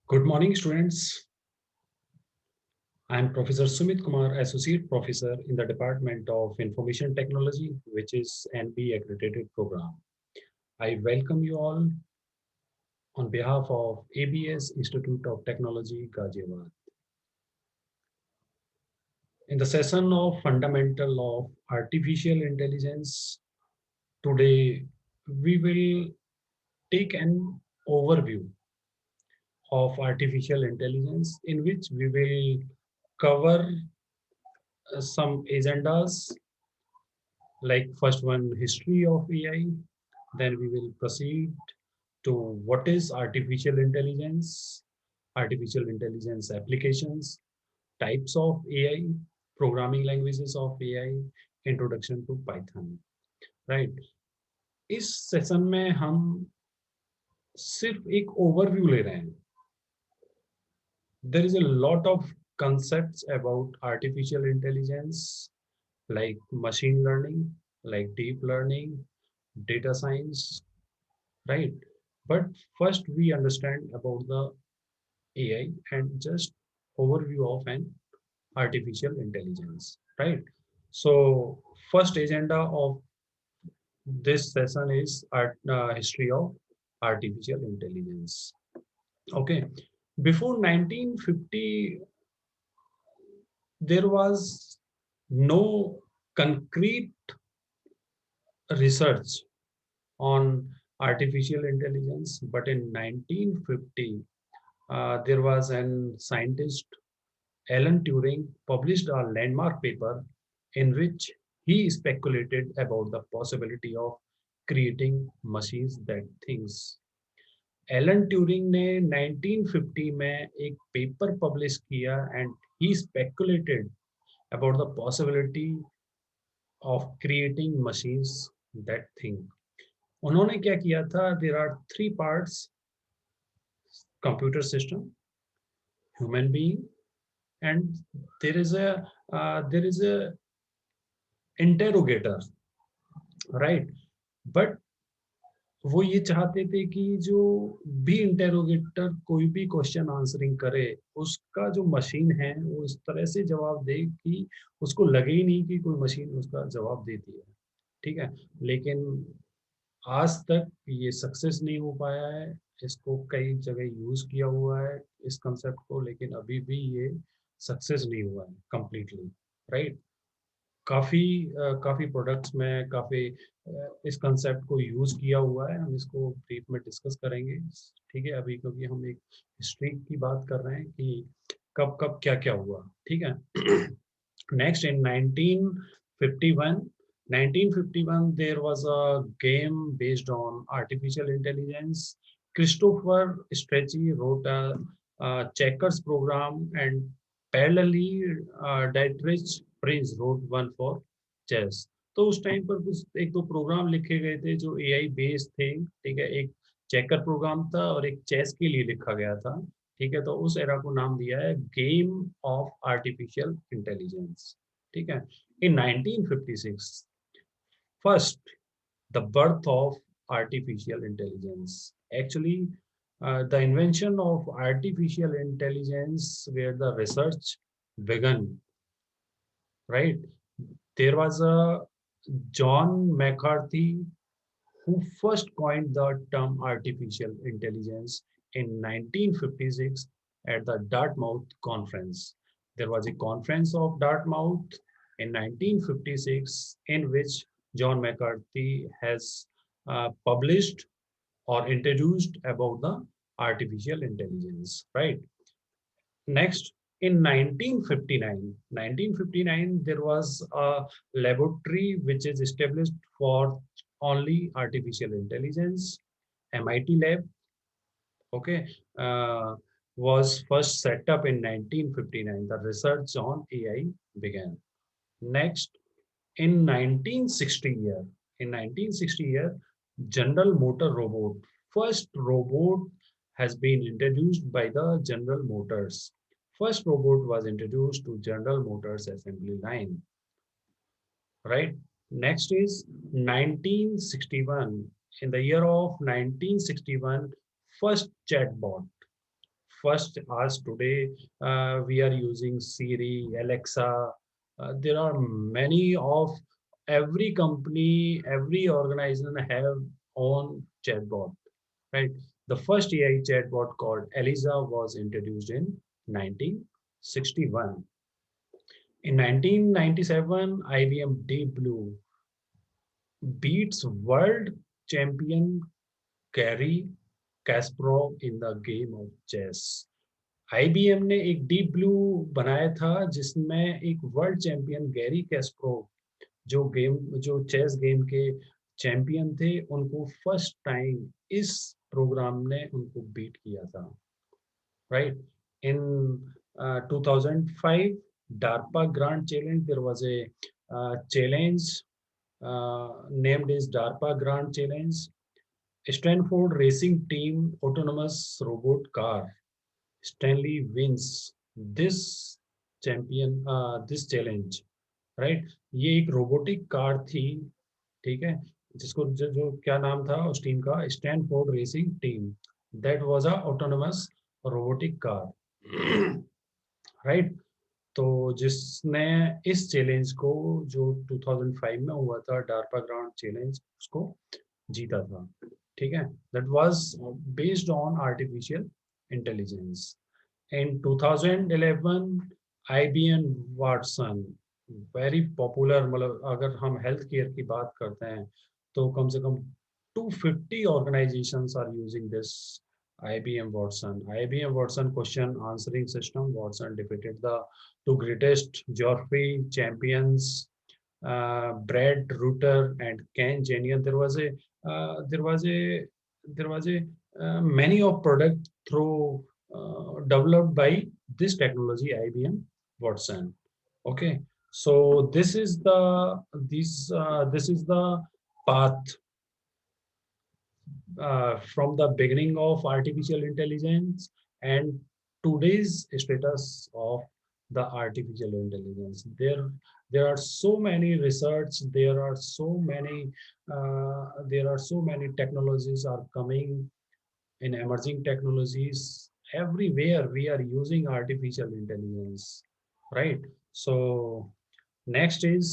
Good morning, students. I am Professor Sumit Kumar, Associate Professor in the Department of Information Technology, which is NB accredited program. I welcome you all on behalf of ABS Institute of Technology, Ghaziabad. In the session of Fundamental of Artificial Intelligence, today we will take an overview of artificial intelligence in which we will cover some agendas like first one history of AI, then we will proceed to what is artificial intelligence applications, types of AI, programming languages of AI, introduction to Python, right? इस session में हम सिर्फ एक overview ले रहे हैं. There is a lot of concepts about artificial intelligence like machine learning, like deep learning, data science, right? But first we understand about the AI and just overview of an artificial intelligence, right? So first agenda of this session is history of artificial intelligence. Okay, before 1950, there was no concrete research on artificial intelligence, but in 1950, there was an scientist, Alan Turing, published a landmark paper in which he speculated about the possibility of creating machines that thinks. Alan Turing ने 1950 में एक paper publish किया and he speculated about the possibility of creating machines that think. उन्होंने क्या किया था? There are three parts: computer system, human being, and there is a interrogator, right? But वो ये चाहते थे कि जो भी इंटेरोगेटर कोई भी क्वेश्चन आंसरिंग करे, उसका जो मशीन है वो इस तरह से जवाब दे कि उसको लगे ही नहीं कि कोई मशीन उसका जवाब देती है. ठीक है, लेकिन आज तक ये सक्सेस नहीं हो पाया है. इसको कई जगह यूज किया हुआ है इस कंसेप्ट को, लेकिन अभी भी ये सक्सेस नहीं हुआ है कंप्लीटली, राइट? काफ़ी काफ़ी प्रोडक्ट्स में काफ़ी इस कंसेप्ट को यूज़ किया हुआ है. हम इसको ब्रीफ में डिस्कस करेंगे, ठीक है, अभी, क्योंकि हम एक हिस्ट्री की बात कर रहे हैं कि कब कब क्या क्या हुआ. ठीक है. Next, in 1951, 1951 there was a game based on artificial intelligence. Christopher Strachey wrote a checkers program, and parallelly Dietrich Prince wrote one for chess. तो उस टाइम पर कुछ एक दो प्रोग्राम लिखे गए थे जो एआई बेस्ड थे. ठीक है, एक चेकर प्रोग्राम था और एक चेस के लिए लिखा गया था. ठीक है, तो उस एरा को नाम दिया है गेम ऑफ आर्टिफिशियल इंटेलिजेंस. ठीक है. इन 1956, first, the birth of artificial intelligence. Actually, the invention of artificial intelligence where the research began, right? There was a John McCarthy who first coined the term artificial intelligence in 1956 at the Dartmouth Conference. There was a conference of Dartmouth in 1956 in which John McCarthy has published or introduced about the artificial intelligence, right? Next, in 1959, there was a laboratory which is established for only artificial intelligence. MIT lab, okay, was first set up in 1959. The research on AI began. Next, in 1960 year, in 1960 year, General Motor robot, first robot has been introduced by the General Motors. First robot was introduced to General Motors assembly line, right? Next is 1961. In the year of 1961, first chatbot, first as today we are using Siri, Alexa. There are many of every company, every organization have own chatbot, right? The first AI chatbot called Eliza was introduced in 1961. In 1997, IBM Deep Blue beats world champion Garry Kasparov in the game of chess. IBM ने एक deep blue बनाया था जिसमें एक world champion Gary कैस्प्रोव जो chess game के champion थे उनको फर्स्ट टाइम इस प्रोग्राम ने उनको बीट किया था, right? In 2005 DARPA Grand Challenge, there was a challenge named as DARPA Grand Challenge. Stanford Racing Team autonomous robot car. Stanley wins this this challenge, right? ये एक robotic car थी, ठीक है, जिसको जो क्या नाम था उस टीम का, Stanford racing team. That was a autonomous robotic car, right? तो जिसने इस चैलेंज को, जो 2005 में हुआ था डार्पा ग्राउंड चैलेंज, उसको जीता था, ठीक है। That was based on artificial intelligence. In 2011 IBM Watson, very popular, मतलब अगर हम हेल्थ केयर की बात करते हैं तो कम से कम 250 organizations are using this IBM Watson. IBM Watson question answering system. Watson defeated the two greatest Geoffrey champions, Brad Rutter and Ken Jenian. There was a there was a many of product through developed by this technology IBM Watson. Okay, so this is the path from the beginning of artificial intelligence and today's status of the artificial intelligence. There are so many research, there are so many technologies are coming in, emerging technologies. Everywhere we are using artificial intelligence, right? So next is,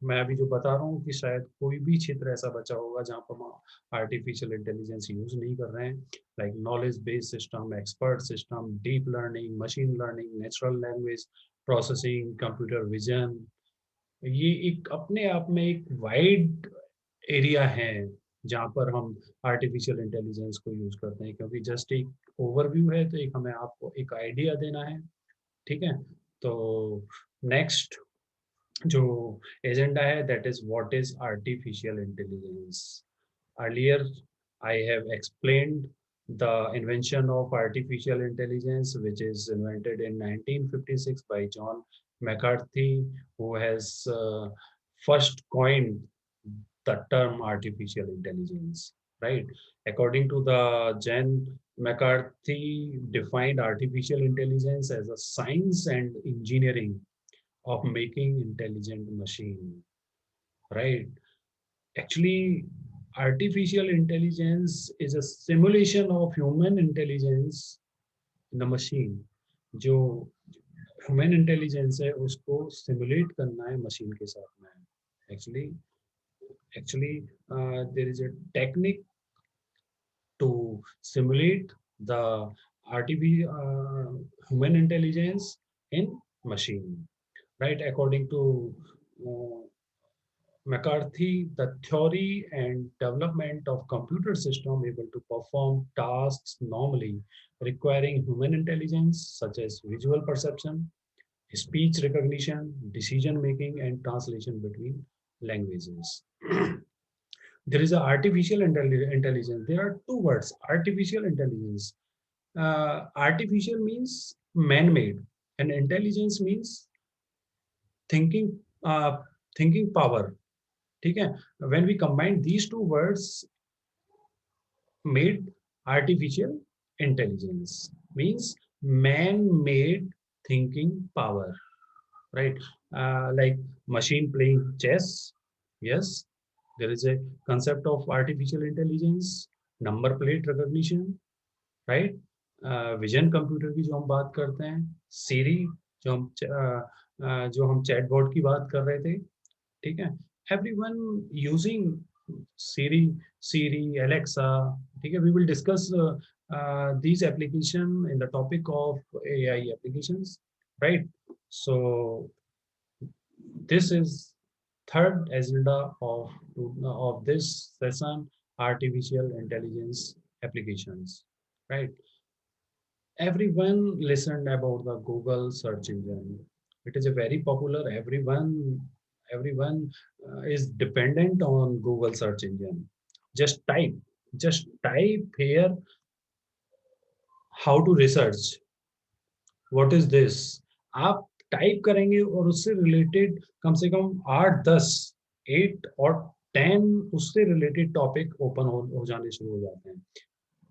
मैं अभी जो बता रहा हूँ कि शायद कोई भी क्षेत्र ऐसा बचा होगा जहाँ पर हम आर्टिफिशियल इंटेलिजेंस यूज नहीं कर रहे हैं, like knowledge based system, expert system, deep learning, machine learning, natural language processing, computer vision. ये एक अपने आप में एक वाइड एरिया है जहाँ पर हम आर्टिफिशियल इंटेलिजेंस को यूज करते हैं, क्योंकि जस्ट एक ओवरव्यू है, तो एक हमें आपको एक आइडिया देना है, ठीक है। तो नेक्स्ट जो एजेंडा है, that is what is artificial intelligence. Earlier I have explained the invention of artificial intelligence, which is invented in 1956 by John McCarthy, who has first coined the term artificial intelligence, right? According to the John McCarthy defined artificial intelligence as a science and engineering of making intelligent machine, right? Actually, artificial intelligence is a simulation of human intelligence in the machine. जो human intelligence है उसको simulate करना है machine के साथ में। Actually, there is a technique to simulate the human intelligence in machine, right? According to uh, McCarthy, the theory and development of computer system able to perform tasks normally requiring human intelligence, such as visual perception, speech recognition, decision making, and translation between languages. There is a artificial intelligence. There are two words: artificial intelligence. Artificial means man-made, and intelligence means thinking, uh, thinking power. ठीक है? When we combine these two words, made artificial intelligence means man-made thinking power, right? Like machine playing chess, yes, there is a concept of artificial intelligence. Number plate recognition, right? Vision computer की जो हम बात करते हैं, सीरी जो हम chatbot की बात कर रहे थे, ठीक है? Everyone using Siri Siri, Alexa, ठीक है? We will discuss these application in the topic of AI applications, right? So this is third agenda of this session, artificial intelligence applications, right? Everyone listened about the Google search engine. It is a very popular. Everyone is dependent on Google search engine. Just type, just type here how to research. What is this? आप type करेंगे और उससे related कम से कम 8-10, 8 और 10 उससे related topic open हो जाने शुरू हो जाते हैं,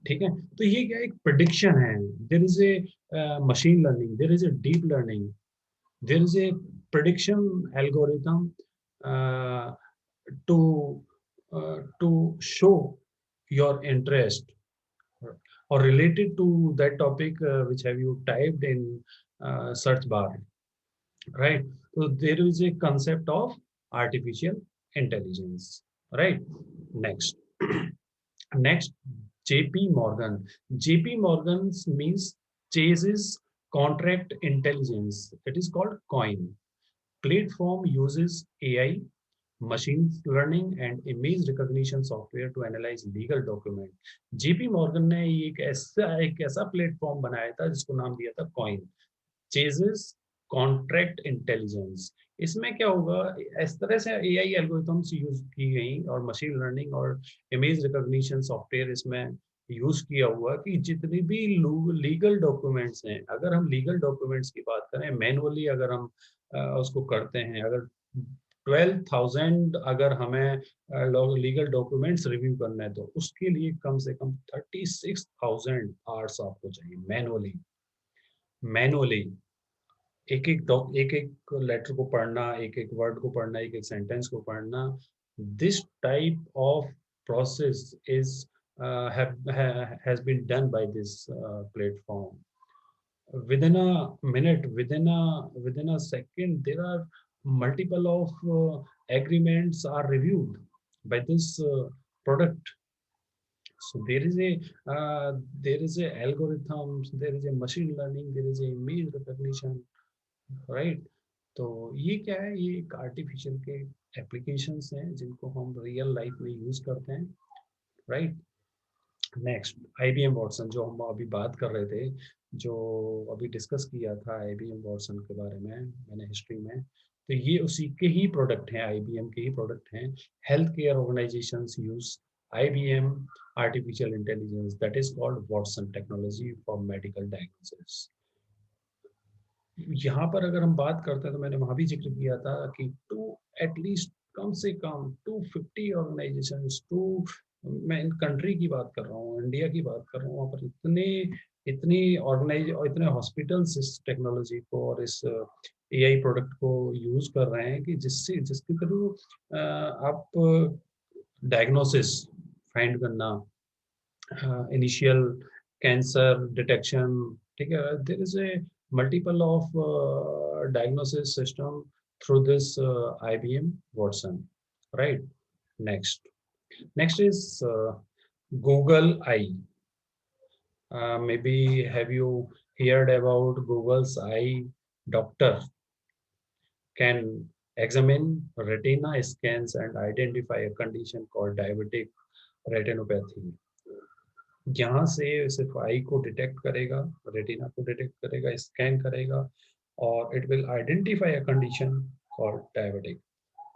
ठीक है? तो ये क्या एक प्रिडिक्शन है, there is a machine learning, there is a deep learning, there is a prediction algorithm to to show your interest or related to that topic which have you typed in search bar, right? So there is a concept of artificial intelligence, right? Next. Next, JP Morgan. JP Morgan's means chases contract intelligence. It is called coin. Platform uses AI, machine learning and image recognition software to analyze legal document. JP Morgan ने एक ऐसा platform बनाया था जिसको नाम दिया था coin, ceases contract intelligence. इसमें क्या होगा, इस तरह से एआई एल्गोरिथम्स यूज की गई और मशीन लर्निंग और इमेज रिकॉग्निशन सॉफ्टवेयर इसमें यूज किया हुआ कि जितने भी लीगल डॉक्यूमेंट्स हैं, अगर हम लीगल डॉक्यूमेंट्स की बात करें मैनुअली, अगर हम उसको करते हैं, अगर 12,000 अगर हमें लीगल डॉक्यूमेंट्स रिव्यू करना है तो उसके लिए कम से कम 36,000 आवर्स आपको चाहिए मैनुअली। मैनुअली एक एक लेटर को पढ़ना, एक एक वर्ड को पढ़ना, एक एक सेंटेंस को पढ़ना, this type of process is has been done by this platform within a minute, within a second. There are multiple of agreements are reviewed by this product. So there is a algorithms, there is a machine learning, there is a image recognition, right? तो ये क्या है, ये एक artificial के applications हैं जिनको हम रियल लाइफ में यूज करते हैं, राइट? नेक्स्ट, आईबीएम वॉटसन, जो हम अभी बात कर रहे थे, जो अभी डिस्कस किया था आईबीएम वॉटसन के बारे में मैंने हिस्ट्री में, तो ये उसी के ही प्रोडक्ट हैं, आईबीएम के ही प्रोडक्ट हैं। Health care organisations use IBM artificial intelligence, that is called Watson technology for medical diagnosis. यहाँ पर अगर हम बात करते हैं तो मैंने वहां भी जिक्र किया था कि टू एटलीस्ट कम से कम 250 ऑर्गेनाइजेशन, टू, मैं इन कंट्री की बात कर रहा हूँ, इंडिया की बात कर रहा हूँ, वहाँ पर इतने इतनी ऑर्गेनाइज और इतने हॉस्पिटल्स इस टेक्नोलॉजी को और इस एआई प्रोडक्ट को यूज कर रहे हैं कि जिसके थ्रू आप डायग्नोसिस फाइंड करना, इनिशियल कैंसर डिटेक्शन, ठीक है? There is a multiple of diagnosis system through this IBM Watson, right? Next is Google Eye. Maybe have you heard about Google's Eye Doctor can examine retina scans and identify a condition called diabetic retinopathy. यहाँ से सिर्फ आई को detect करेगा, retina को detect करेगा, scan करेगा और it will identify a condition called diabetic,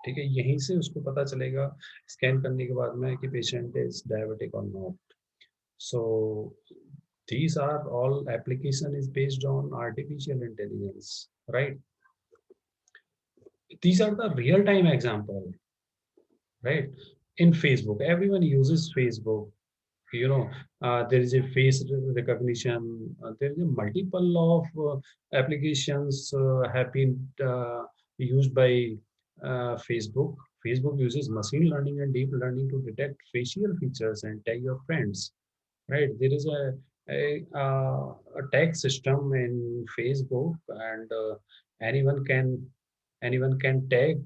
ठीक है? यहीं से उसको पता चलेगा स्कैन करने के बाद में कि पेशेंट इज डायबिटिक और not. So these are all application is based on artificial intelligence, right? These are the real time example, right? In Facebook, everyone uses Facebook, you know. There is a face recognition, there is a multiple of applications have been used by Facebook uses machine learning and deep learning to detect facial features and tag your friends, right? There is a a tag system in Facebook, and anyone can anyone can tag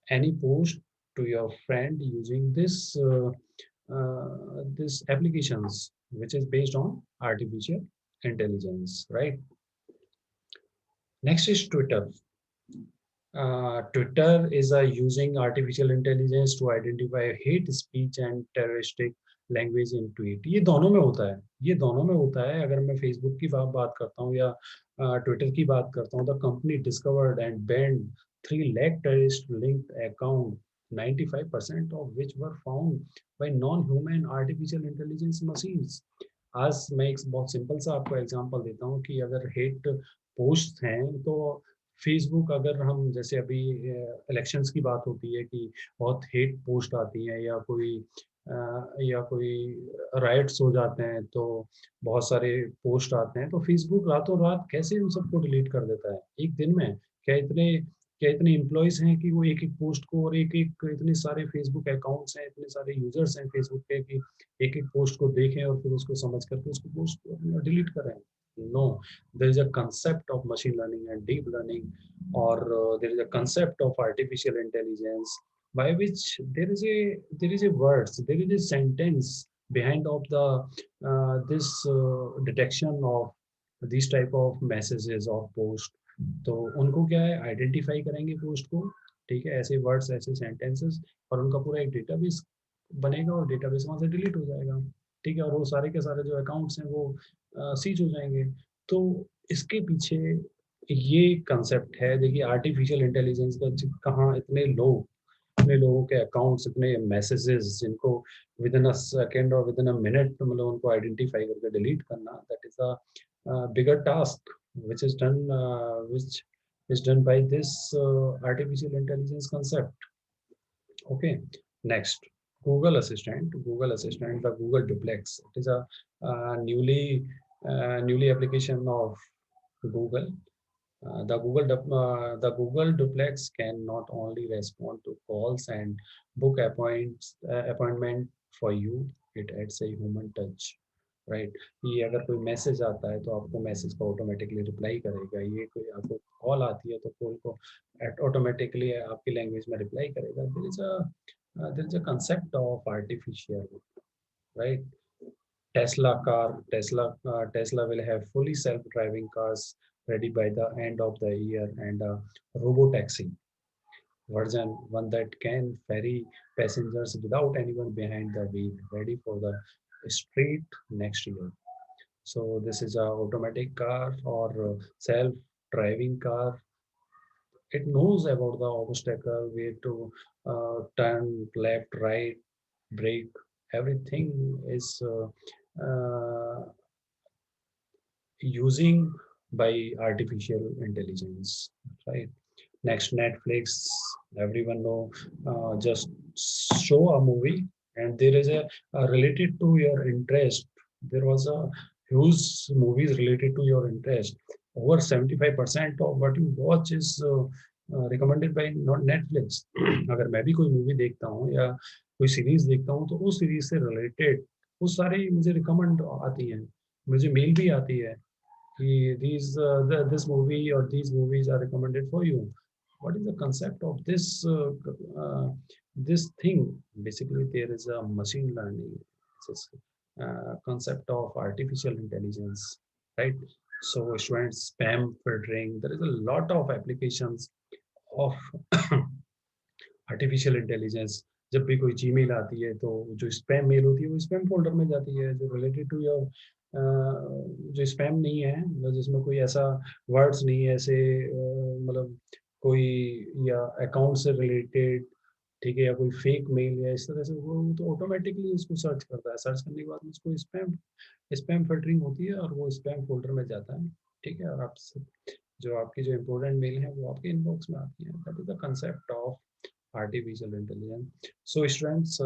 any post to your friend using this applications, which is based on artificial intelligence, right? Next is Twitter. Twitter is using artificial intelligence to identify hate speech and terroristic language in tweet. ये दोनों में होता है, ये दोनों में होता है। अगर मैं फेसबुक की बात करता हूँ या ट्विटर की बात करता हूँ, the company discovered and band 3 lakh terrorist linked account, 95% of which were found by non-human artificial intelligence machines. आज मैं एक बहुत सिंपल सा आपको एग्जांपल देता हूँ कि अगर हेट पोस्ट हैं तो फेसबुक, अगर हम जैसे अभी इलेक्शंस की बात होती है कि बहुत हेट पोस्ट आती हैं या कोई राइट्स हो जाते हैं, तो बहुत सारे पोस्ट आते हैं, तो फेसबुक रातों रात कैसे उन सबको डिलीट कर देता है एक दिन में। क्या इतने एम्प्लॉयज हैं कि वो एक एक पोस्ट को, और एक एक इतने सारे फेसबुक अकाउंट्स हैं, इतने सारे यूजर्स हैं फेसबुक के, कि एक एक पोस्ट को देखें और फिर उसको समझ करके उसको पोस्ट डिलीट करें? No, there is a concept of machine learning and deep learning, or there is a concept of artificial intelligence by which there is a words, there is a sentence behind of the this detection of these type of messages or post. तो उनको क्या है, identify करेंगे post को, ठीक है, ऐसे words, ऐसे सेंटेंसेस, और उनका पूरा एक डेटाबेस बनेगा और डेटाबेस वहां से डिलीट हो जाएगा, ठीक है, और वो सारे के सारे जो अकाउंट्स हैं वो सीज हो जाएंगे। तो इसके पीछे ये कंसेप्ट है। देखिए आर्टिफिशियल इंटेलिजेंस का कहाँ इतने लोगों के अकाउंट्स, इतने मैसेजेस जिनको विद इन अ सेकेंड और विद इन अ मिनट मतलब उनको आइडेंटिफाई करके डिलीट करना, that is a bigger task which is done which is done by this artificial intelligence concept. Okay, next, Google Assistant, the Google Duplex. It is a newly application of Google. The Google Duplex can not only respond to calls and book appointment for you, it adds a human touch, right? ये अगर कोई message आता है तो आपको message का automatically reply करेगा, ये कोई आपको कॉल आती है तो कॉल को ऑटोमेटिकली आपकी लैंग्वेज में रिप्लाई करेगा। There is a concept of artificial, right? Tesla will have fully self-driving cars ready by the end of the year, and a robo-taxi version, one that can ferry passengers without anyone behind the wheel, ready for the street next year. So this is a automatic car or self-driving car. It knows about the obstacle, where to turn left, right, brake. Everything is using by artificial intelligence, right? Next, Netflix. Everyone know, just show a movie and there is a related to your interest. There was a huge movies related to your interest. Over 75% of what you watch is recommended by not Netflix. अगर मैं भी कोई movie देखता हूँ या कोई series देखता हूँ तो उस सीरीज से रिलेटेड वो सारी मुझे रिकमेंड आती हैं, मुझे मेल भी आती है कि this movie or these movies are recommended for you. What is the concept of this thing? Basically, there is a machine learning. It's a concept of artificial intelligence, right? So, students, spam filtering. There is a lot of applications of artificial intelligence. जब भी कोई Gmail आती है तो जो spam mail होती है वो स्पैम फोल्डर में जाती है, जो रिलेटेड टू योर जो स्पैम नहीं है, मतलब जिसमें कोई ऐसा वर्ड्स नहीं है ऐसे, मतलब कोई या अकाउंट से रिलेटेड, ठीक है, या कोई फेक मेल या इस तरह से, वो तो ऑटोमेटिकली उसको सर्च करता है, सर्च करने के बाद उसको स्पैम स्पैम फिल्टरिंग होती है और वो स्पैम फोल्डर में जाता है, ठीक है, और आप जो आपकी जो इम्पोर्टेंट मेल है वो आपके इनबॉक्स में आती है। That is the concept of artificial intelligence. So students,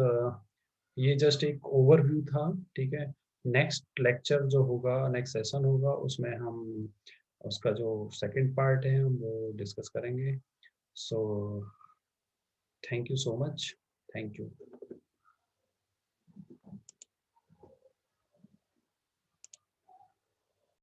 ये जस्ट एक ओवरव्यू था, ठीक है। नेक्स्ट लेक्चर जो होगा, नेक्स्ट सेशन होगा, उसमें हम उसका जो सेकंड पार्ट है हम वो डिस्कस करेंगे। So thank you so much, thank you.